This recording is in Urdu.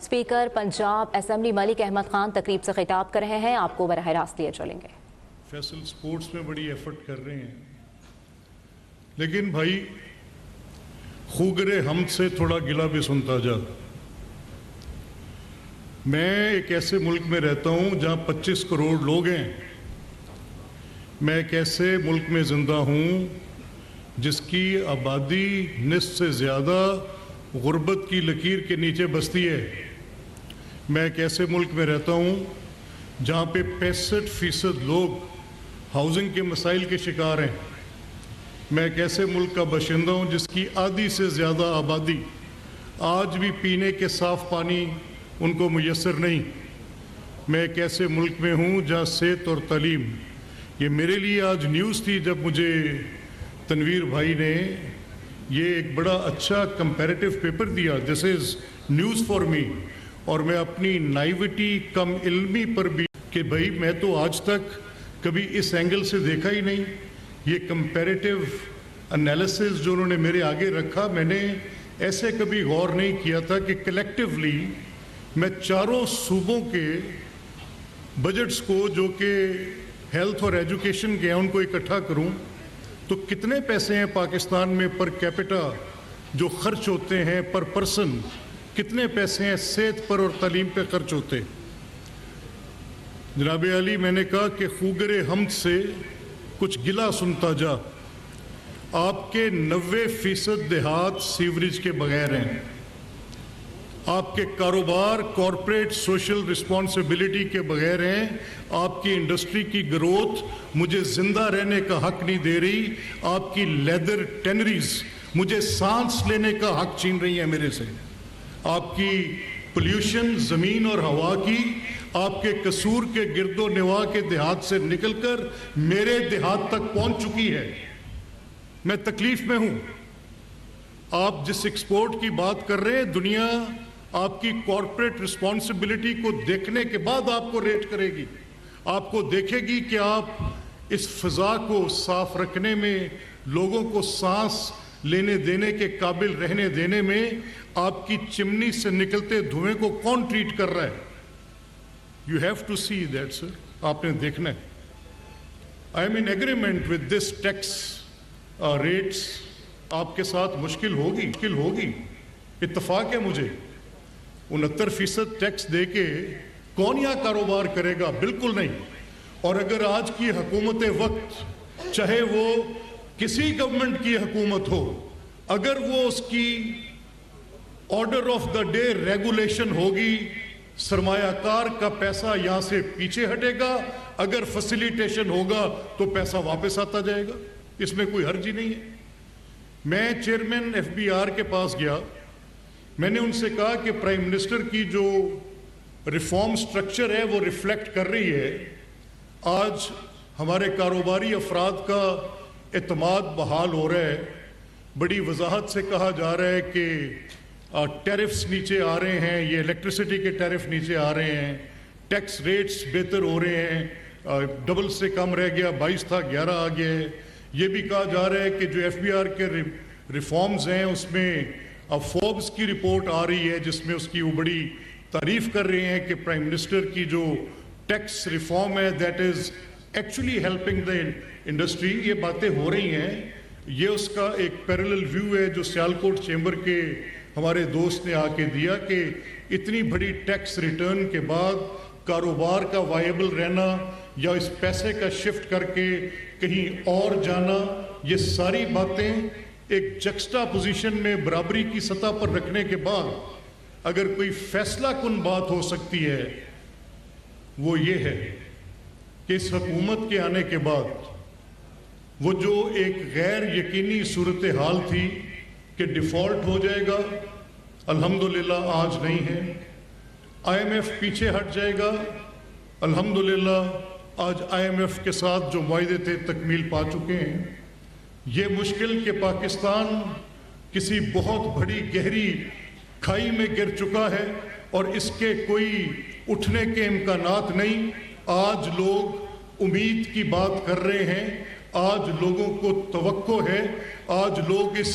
اسپیکر پنجاب اسمبلی ملک احمد خان تقریب سے خطاب کر رہے ہیں، آپ کو براہ راست لیے چلیں گے۔ فیصل سپورٹس میں بڑی ایفرٹ کر رہے ہیں، لیکن بھائی خوگرے حمد سے تھوڑا گلہ بھی سنتا جا۔ میں ایک ایسے ملک میں رہتا ہوں جہاں 25 کروڑ لوگ ہیں۔ میں ایک ایسے ملک میں زندہ ہوں جس کی آبادی نصف سے زیادہ غربت کی لکیر کے نیچے بستی ہے۔ میں ایک ایسے ملک میں رہتا ہوں جہاں پہ 65% لوگ ہاؤسنگ کے مسائل کے شکار ہیں۔ میں ایک ایسے ملک کا باشندہ ہوں جس کی آدھی سے زیادہ آبادی آج بھی پینے کے صاف پانی ان کو میسر نہیں۔ میں ایک ایسے ملک میں ہوں جہاں صحت اور تعلیم، یہ میرے لیے آج نیوز تھی جب مجھے تنویر بھائی نے یہ ایک بڑا اچھا کمپیریٹیو پیپر دیا، دس از نیوز فار می، اور میں اپنی نائیوٹی کم علمی پر بھی کہ بھائی میں تو آج تک کبھی اس اینگل سے دیکھا ہی نہیں۔ یہ کمپیریٹیو انالیسز جو انہوں نے میرے آگے رکھا، میں نے ایسے کبھی غور نہیں کیا تھا کہ کلیکٹیولی میں چاروں صوبوں کے بجٹس کو جو کہ ہیلتھ اور ایجوکیشن کے ہیں ان کو اکٹھا کروں تو کتنے پیسے ہیں پاکستان میں پر کیپٹا جو خرچ ہوتے ہیں پر پرسن، کتنے پیسے ہیں صحت پر اور تعلیم پہ خرچ ہوتے۔ جناب علی، میں نے کہا کہ خوگر حمد سے کچھ گلہ سنتا جا۔ آپ کے 90% دیہات سیوریج کے بغیر ہیں۔ آپ کے کاروبار کارپوریٹ سوشل رسپانسبلٹی کے بغیر ہیں۔ آپ کی انڈسٹری کی گروتھ مجھے زندہ رہنے کا حق نہیں دے رہی۔ آپ کی لیدر ٹینریز مجھے سانس لینے کا حق چھین رہی ہیں میرے سے۔ آپ کی پولیوشن زمین اور ہوا کی آپ کے قصور کے گرد و نواح کے دیہات سے نکل کر میرے دیہات تک پہنچ چکی ہے۔ میں تکلیف میں ہوں۔ آپ جس ایکسپورٹ کی بات کر رہے ہیں، دنیا آپ کی کارپوریٹ رسپانسبلٹی کو دیکھنے کے بعد آپ کو ریٹ کرے گی۔ آپ کو دیکھے گی کہ آپ اس فضا کو صاف رکھنے میں، لوگوں کو سانس لینے دینے کے قابل رہنے دینے میں آپ کی چمنی سے نکلتے دھوئیں کو کون ٹریٹ کر رہا ہے۔ You have to see that sir, آپ نے دیکھنا ہے۔ I am in agreement with this tax rates. آپ کے ساتھ مشکل ہوگی، اتفاق ہے مجھے 69% ٹیکس دے کے کون یہاں کاروبار کرے گا؟ بالکل نہیں۔ اور اگر آج کی حکومت وقت، چاہے وہ کسی گورنمنٹ کی حکومت ہو، اگر وہ اس کی order of the day regulation ہوگی، سرمایہ کار کا پیسہ یہاں سے پیچھے ہٹے گا، اگر فیسیلیٹیشن ہوگا تو پیسہ واپس آتا جائے گا، اس میں کوئی حرج ہی نہیں ہے۔ میں چیئرمین FBR کے پاس گیا، میں نے ان سے کہا کہ پرائم منسٹر کی جو ریفارم سٹرکچر ہے وہ ریفلیکٹ کر رہی ہے۔ آج ہمارے کاروباری افراد کا اعتماد بحال ہو رہا ہے۔ بڑی وضاحت سے کہا جا رہا ہے کہ ٹیرفز نیچے آ رہے ہیں، یہ الیکٹریسٹی کے ٹیرف نیچے آ رہے ہیں، ٹیکس ریٹس بہتر ہو رہے ہیں، ڈبل سے کم رہ گیا، 22 تھا 11 آ گیا ہے۔ یہ بھی کہا جا رہا ہے کہ جو FBR کے ریفارمز ہیں اس میں فوربس کی رپورٹ آ رہی ہے جس میں اس کی وہ بڑی تعریف کر رہے ہیں کہ پرائم منسٹر کی جو ٹیکس ریفارم ہے that is actually helping the industry. یہ باتیں ہو رہی ہیں، یہ اس کا ایک پیرلل ویو ہے جو سیالکوٹ چیمبر کے ہمارے دوست نے آ کے دیا کہ اتنی بڑی ٹیکس ریٹرن کے بعد کاروبار کا وائبل رہنا یا اس پیسے کا شفٹ کر کے کہیں اور جانا، یہ ساری باتیں ایک جکسٹا پوزیشن میں برابری کی سطح پر رکھنے کے بعد اگر کوئی فیصلہ کن بات ہو سکتی ہے وہ یہ ہے کہ اس حکومت کے آنے کے بعد وہ جو ایک غیر یقینی صورتحال تھی کہ ڈیفالٹ ہو جائے گا، الحمدللہ آج نہیں ہے۔ IMF پیچھے ہٹ جائے گا، الحمدللہ آج IMF کے ساتھ جو معاہدے تھے تکمیل پا چکے ہیں۔ یہ مشکل کہ پاکستان کسی بہت بڑی گہری کھائی میں گر چکا ہے اور اس کے کوئی اٹھنے کے امکانات نہیں۔ آج لوگ امید کی بات کر رہے ہیں، آج لوگوں کو توقع ہے، آج لوگ اس